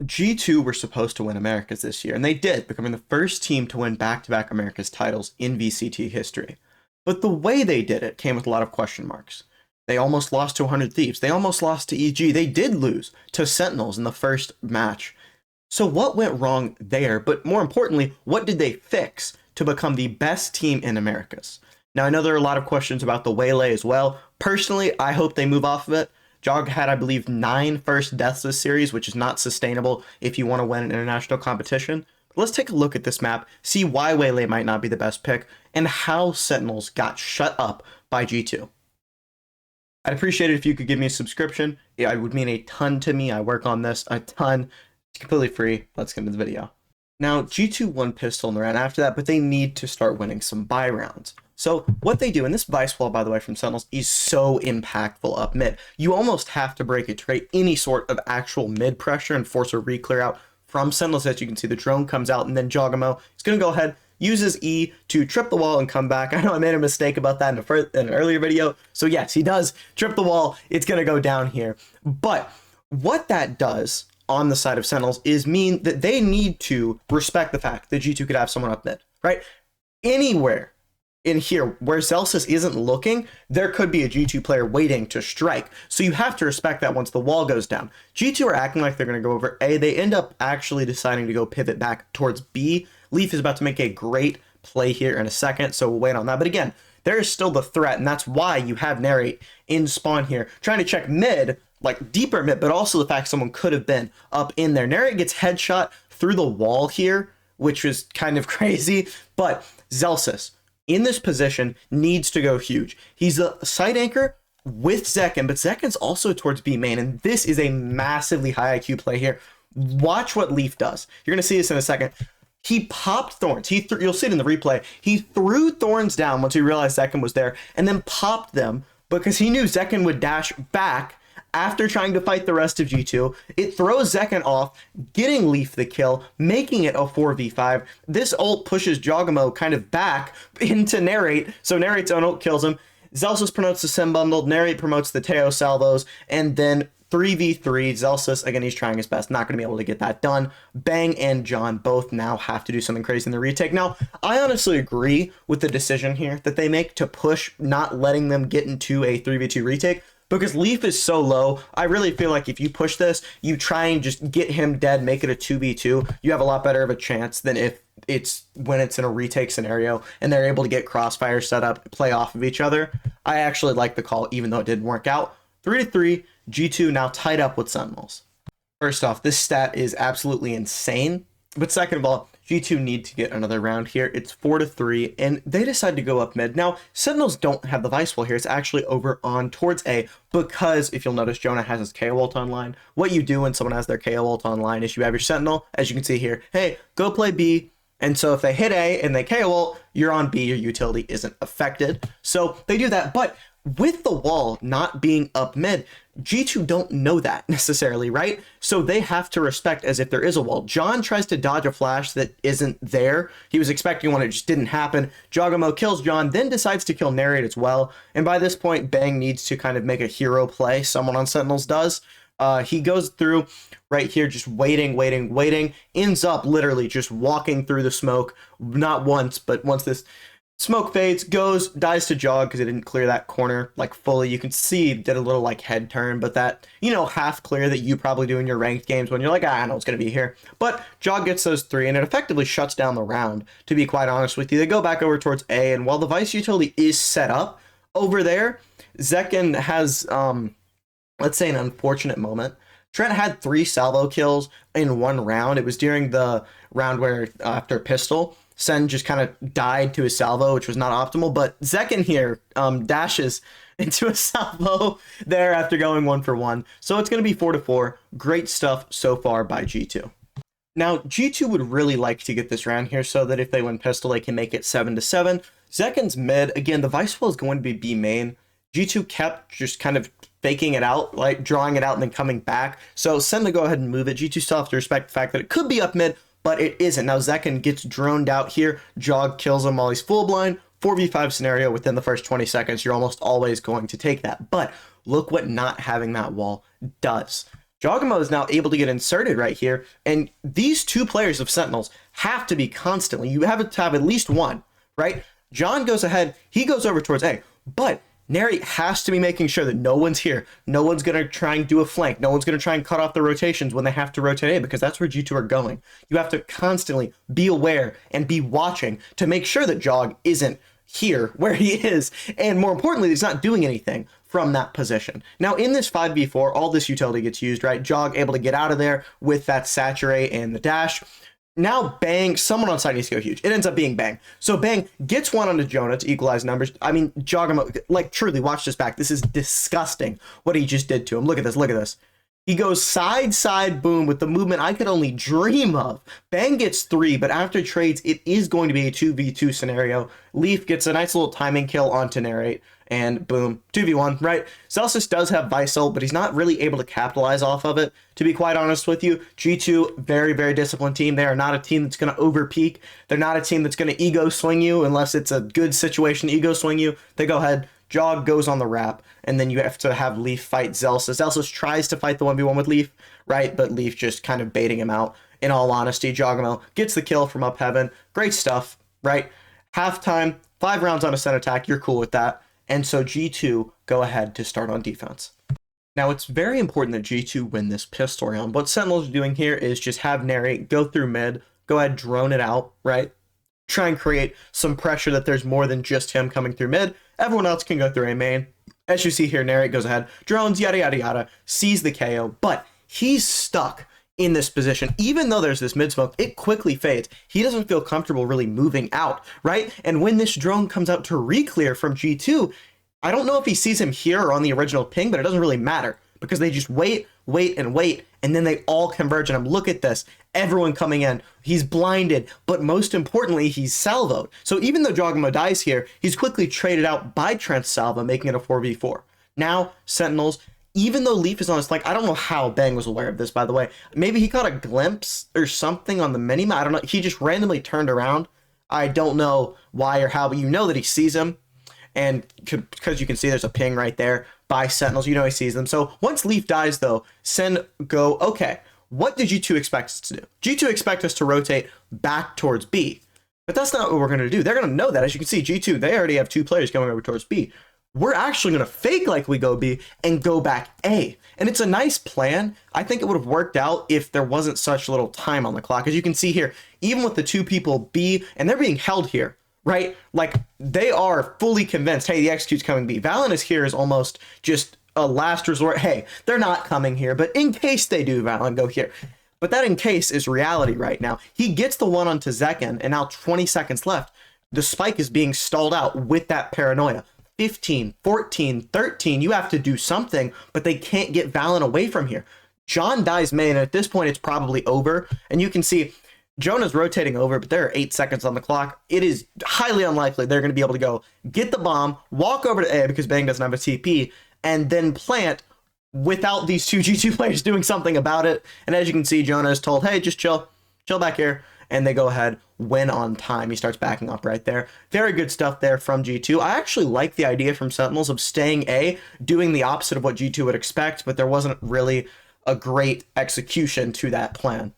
G2 were supposed to win Americas this year, and they did, becoming the first team to win back-to-back Americas titles in VCT history. But the way they did it came with a lot of question marks. They almost lost to 100 Thieves. They almost lost to EG. They did lose to Sentinels in the first match. So what went wrong there? But more importantly, what did they fix to become the best team in Americas? Now, I know there are a lot of questions about the Waylay as well. Personally, I hope they move off of it. Jog had, I believe, 9 first deaths this series, which is not sustainable if you want to win an international competition. But let's take a look at this map, see why Waylay might not be the best pick, and how Sentinels got shut up by G2. I'd appreciate it if you could give me a subscription. It would mean a ton to me. I work on this a ton. It's completely free. Let's get into the video. Now, G2 won pistol in the round after that, but they need to start winning some buy rounds. So what they do, and this Vice Wall, by the way, from Sentinels is so impactful up mid. You almost have to break it to create any sort of actual mid pressure and force a re-clear out from Sentinels. As you can see, the drone comes out, and then Jogamo is going to go ahead, uses E to trip the wall and come back. I know I made a mistake about that in an earlier video. So yes, he does trip the wall. It's going to go down here. But what that does on the side of Sentinels is mean that they need to respect the fact that G2 could have someone up mid, right? Anywhere in here where Zelsis isn't looking, there could be a G2 player waiting to strike. So you have to respect that once the wall goes down. G2 are acting like they're going to go over A. They end up actually deciding to go pivot back towards B. Leaf is about to make a great play here in a second, so we'll wait on that. But again, there is still the threat, and that's why you have Narrate in spawn here, trying to check mid, like deeper mid, but also the fact someone could have been up in there. Narrate gets headshot through the wall here, which was kind of crazy, but Zelsis in this position needs to go huge. He's a side anchor with Zekken, but Zekken's also towards B main, and this is a massively high IQ play here. Watch what Leaf does. You're going to see this in a second. He popped Thorns. You'll see it in the replay. He threw Thorns down once he realized Zekken was there, and then popped them because he knew Zekken would dash back after trying to fight the rest of G2. It throws Zekken off, getting Leaf the kill, making it a 4v5. This ult pushes Jogamo kind of back into Narrate, so Narrate's own ult kills him. Zelsis promotes the Sim bundle, Narrate promotes the Teo salvos, and then 3v3, Zelsis, again, he's trying his best, not going to be able to get that done. Bang and John both now have to do something crazy in the retake. Now, I honestly agree with the decision here that they make to push not letting them get into a 3v2 retake, because Leaf is so low. I really feel like if you push this, you try and just get him dead, make it a 2v2, you have a lot better of a chance than if when it's in a retake scenario and they're able to get crossfire set up, play off of each other. I actually like the call, even though it didn't work out. 3-3, G2 now tied up with Sentinels. First off, this stat is absolutely insane. But second of all, G2 need to get another round here. It's 4-3, and they decide to go up mid. Now, Sentinels don't have the Vice Wall here. It's actually over on towards A, because if you'll notice, Jonah has his KO ult online. What you do when someone has their KO ult online is you have your Sentinel, as you can see here, hey, go play B. And so if they hit A and they KO ult, you're on B, your utility isn't affected. So they do that, but with the wall not being up mid, G2 don't know that necessarily, right? So they have to respect as if there is a wall. John tries to dodge a flash that isn't there. He was expecting one, it just didn't happen. Jogamo kills John, then decides to kill Narrate as well. And by this point, Bang needs to kind of make a hero play. Someone on Sentinels does. He goes through right here, just waiting, ends up literally just walking through the smoke, not once, but once this smoke fades, dies to Jog because it didn't clear that corner like fully. You can see did a little like head turn, but that, you know, half clear that you probably do in your ranked games when you're like, I know it's going to be here. But Jog gets those 3, and it effectively shuts down the round, to be quite honest with you. They go back over towards A, and while the Vice utility is set up over there, Zekken has, let's say, an unfortunate moment. Trent had 3 salvo kills in one round. It was during the round where after pistol, Sen just kind of died to his salvo, which was not optimal, but Zekken here dashes into a salvo there after going 1-for-1. So it's going to be 4-4. Great stuff so far by G2. Now, G2 would really like to get this round here so that if they win pistol, they can make it 7-7. Zekken's mid. Again, the Vice Wall is going to be B main. G2 kept just kind of faking it out, like drawing it out and then coming back. So Sen to go ahead and move it. G2 still have to respect the fact that it could be up mid, but it isn't. Now Zekken gets droned out here. Jog kills him while he's full blind. 4v5 scenario within the first 20 seconds. You're almost always going to take that. But look what not having that wall does. Jogamo is now able to get inserted right here, and these two players of Sentinels have to be constantly. You have to have at least one, right? John goes ahead, he goes over towards A, but Neri has to be making sure that no one's here. No one's going to try and do a flank. No one's going to try and cut off the rotations when they have to rotate A, because that's where G2 are going. You have to constantly be aware and be watching to make sure that Jog isn't here where he is, and more importantly, he's not doing anything from that position. Now, in this 5v4, all this utility gets used, right? Jog able to get out of there with that saturate and the dash. Now Bang, someone on side needs to go huge. It ends up being Bang. So Bang gets one onto Jonah to equalize numbers. I mean, Jogamo, like, truly, watch this back. This is disgusting what he just did to him. Look at this, look at this. He goes side, boom, with the movement I could only dream of. Bang gets 3, but after trades, it is going to be a 2v2 scenario. Leaf gets a nice little timing kill onto Narrate, and boom, 2v1, right? Celsius does have Visol, but he's not really able to capitalize off of it. To be quite honest with you, G2, very, very disciplined team. They are not a team that's going to overpeak. They're not a team that's going to ego swing you unless it's a good situation to ego swing you. They go ahead, Jog goes on the wrap, and then you have to have Leaf fight Zelsis. Zelsis tries to fight the 1v1 with Leaf, right? But Leaf just kind of baiting him out. In all honesty, Jogamo gets the kill from up heaven. Great stuff, right? Halftime, 5 rounds on a center attack. You're cool with that. And so G2 go ahead to start on defense. Now, it's very important that G2 win this pistol round. What Sentinels are doing here is just have Narrate go through mid, go ahead, drone it out, right? Try and create some pressure that there's more than just him coming through mid. Everyone else can go through A main. As you see here, Narrate goes ahead, drones, yada, yada, yada, sees the KO, but he's stuck in this position. Even though there's this mid smoke, it quickly fades. He doesn't feel comfortable really moving out, right? And when this drone comes out to re-clear from G2, I don't know if he sees him here or on the original ping, but it doesn't really matter because they just wait, and then they all converge on him. Look at this. Everyone coming in. He's blinded, but most importantly, he's salvoed. So even though Jogamo dies here, he's quickly traded out by Trent's salvo, making it a 4v4. Now, Sentinels, even though Leaf is on his flank, I don't know how Bang was aware of this, by the way. Maybe he caught a glimpse or something on the minimap. I don't know. He just randomly turned around. I don't know why or how, but you know that he sees him. And because you can see there's a ping right there by Sentinels, you know he sees them. So once Leaf dies, though, Sen go, okay, what did G2 expect us to do? G2 expect us to rotate back towards B. But that's not what we're going to do. They're going to know that. As you can see, G2, they already have 2 players going over towards B. We're actually going to fake like we go B and go back A. And it's a nice plan. I think it would have worked out if there wasn't such little time on the clock. As you can see here, even with the 2 people B, and they're being held here, right? Like, they are fully convinced, hey, the execute's coming B. Valen is here as almost just a last resort. Hey, they're not coming here, but in case they do, Valen, go here. But that in case is reality right now. He gets the one onto Zekken, and now 20 seconds left. The spike is being stalled out with that paranoia. 15, 14, 13, you have to do something, but they can't get Valen away from here. John dies main, and at this point, it's probably over. And you can see Jonah's rotating over, but there are 8 seconds on the clock. It is highly unlikely they're going to be able to go get the bomb, walk over to A because Bang doesn't have a TP, and then plant without these 2 G2 players doing something about it. And as you can see, Jonah is told, hey, just chill back here. And they go ahead, win on time. He starts backing up right there. Very good stuff there from G2. I actually like the idea from Sentinels of staying A, doing the opposite of what G2 would expect, but there wasn't really a great execution to that plan.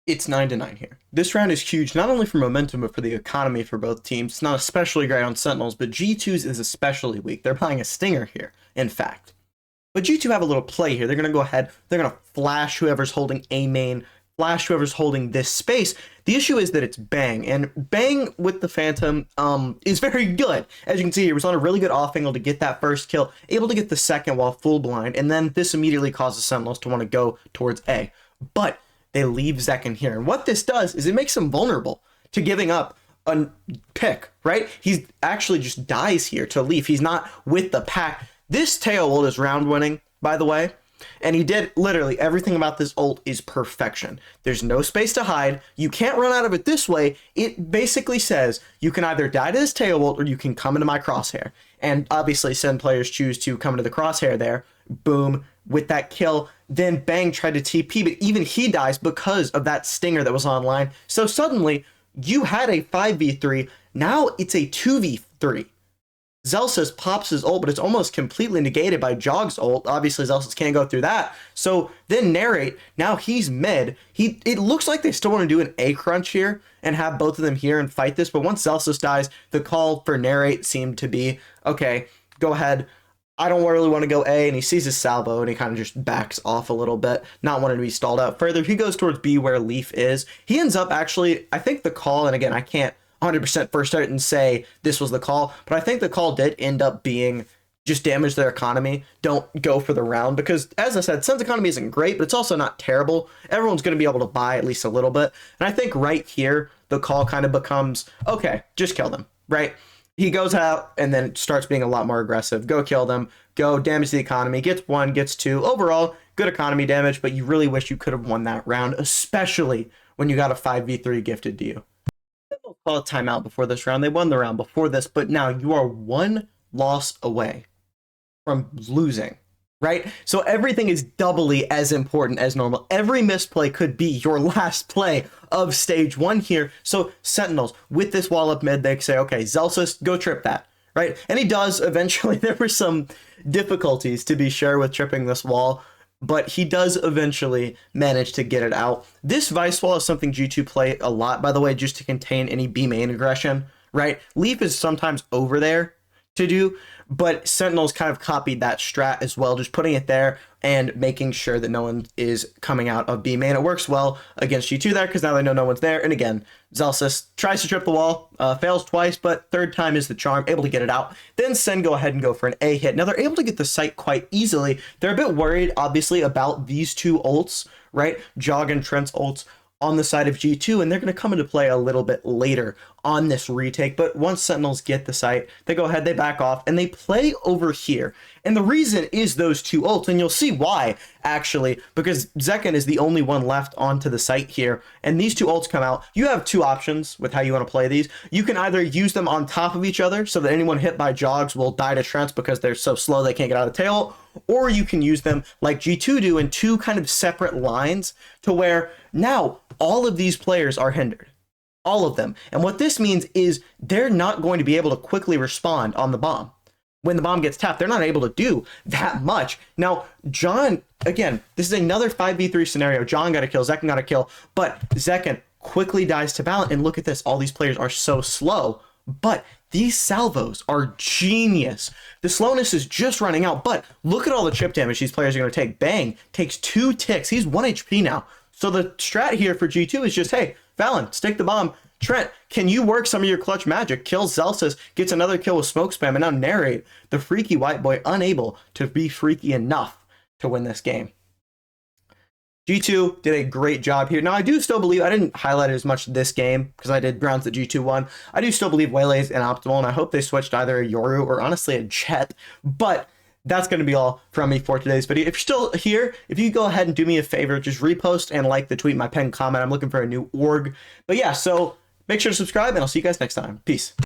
It's 9-9 here. This round is huge, not only for momentum, but for the economy for both teams. It's not especially great on Sentinels, but G2's is especially weak. They're buying a stinger here, in fact. But G2 have a little play here. They're going to go ahead. They're going to flash whoever's holding A main, flash whoever's holding this space. The issue is that it's Bang, and Bang with the Phantom is very good. As you can see, he was on a really good off angle to get that first kill, able to get the second while full blind, and then this immediately causes Sentinels to want to go towards A. But they leave Zekken here. And what this does is it makes him vulnerable to giving up a pick, right? He actually just dies here to Leaf. He's not with the pack. This Teo ult is round winning, by the way. And he did literally everything about this ult is perfection. There's no space to hide. You can't run out of it this way. It basically says you can either die to this Teo ult or you can come into my crosshair. And obviously Sen players choose to come into the crosshair there. Boom. With that kill, then Bang tried to TP, but even he dies because of that stinger that was online. So suddenly, you had a 5v3, now it's a 2v3. Zelsis pops his ult, but it's almost completely negated by Jog's ult. Obviously, Zelsis can't go through that. So then Narrate, now he's mid. It looks like they still want to do an A crunch here and have both of them here and fight this. But once Zelsis dies, the call for Narrate seemed to be, okay, go ahead. I don't really want to go A, and he sees his salvo, and he kind of just backs off a little bit, not wanting to be stalled out further. He goes towards B where Leaf is. He ends up actually, I think the call, and again, I can't 100% first start and say this was the call, but I think the call did end up being just damage their economy. Don't go for the round, because as I said, Sen's economy isn't great, but it's also not terrible. Everyone's going to be able to buy at least a little bit, and I think right here, the call kind of becomes, okay, just kill them, right? He goes out and then starts being a lot more aggressive. Go kill them. Go damage the economy. Gets 1, gets 2. Overall, good economy damage, but you really wish you could have won that round, especially when you got a 5v3 gifted to you. They'll call a timeout before this round. They won the round before this, but now you are 1 loss away from losing, right? So everything is doubly as important as normal. Every misplay could be your last play of stage 1 here. So Sentinels, with this wall up mid, they say, okay, Zelsis, go trip that, right? And he does eventually. There were some difficulties, to be sure, with tripping this wall, but he does eventually manage to get it out. This Vice Wall is something G2 play a lot, by the way, just to contain any B main aggression, right? Leaf is sometimes over there to do, but Sentinels kind of copied that strat as well, just putting it there and making sure that no one is coming out of B main. It works well against G2 there, because now they know no one's there. And again, Zelsis tries to trip the wall, fails twice, but third time is the charm, able to get it out. Then Sen go ahead and go for an A hit. Now they're able to get the site quite easily. They're a bit worried, obviously, about these two ults, right? Jog and Trent's ults on the side of G2, and they're going to come into play a little bit later on this retake. But once Sentinels get the site, they go ahead, they back off, and they play over here. And the reason is those two ults, and you'll see why, actually, because Zekken is the only one left onto the site here, and these two ults come out. You have two options with how you want to play these. You can either use them on top of each other so that anyone hit by Jogs will die to Trents because they're so slow they can't get out of the tail, or you can use them like G2 do in two kind of separate lines to where now all of these players are hindered. All of them. And what this means is they're not going to be able to quickly respond on the bomb. When the bomb gets tapped, they're not able to do that much. Now, John, again, this is another 5v3 scenario. John got a kill, Zekken got a kill, but Zekken quickly dies to Balance. And look at this, all these players are so slow, but these salvos are genius. The slowness is just running out, but look at all the chip damage these players are going to take. Bang, takes 2 ticks. He's 1 HP now. So the strat here for G2 is just, hey, Valen, stick the bomb. Trent, can you work some of your clutch magic? Kill Zelsis, gets another kill with smoke spam, and now Narrate, the freaky white boy, unable to be freaky enough to win this game. G2 did a great job here. Now, I do still believe, I didn't highlight it as much this game because I did rounds that G2 won. I do still believe Waylay's inoptimal, and I hope they switched either a Yoru or honestly a Jet, but that's going to be all from me for today's video. If you're still here, if you go ahead and do me a favor, just repost and like the tweet, my pinned comment. I'm looking for a new org. But yeah, so make sure to subscribe, and I'll see you guys next time. Peace.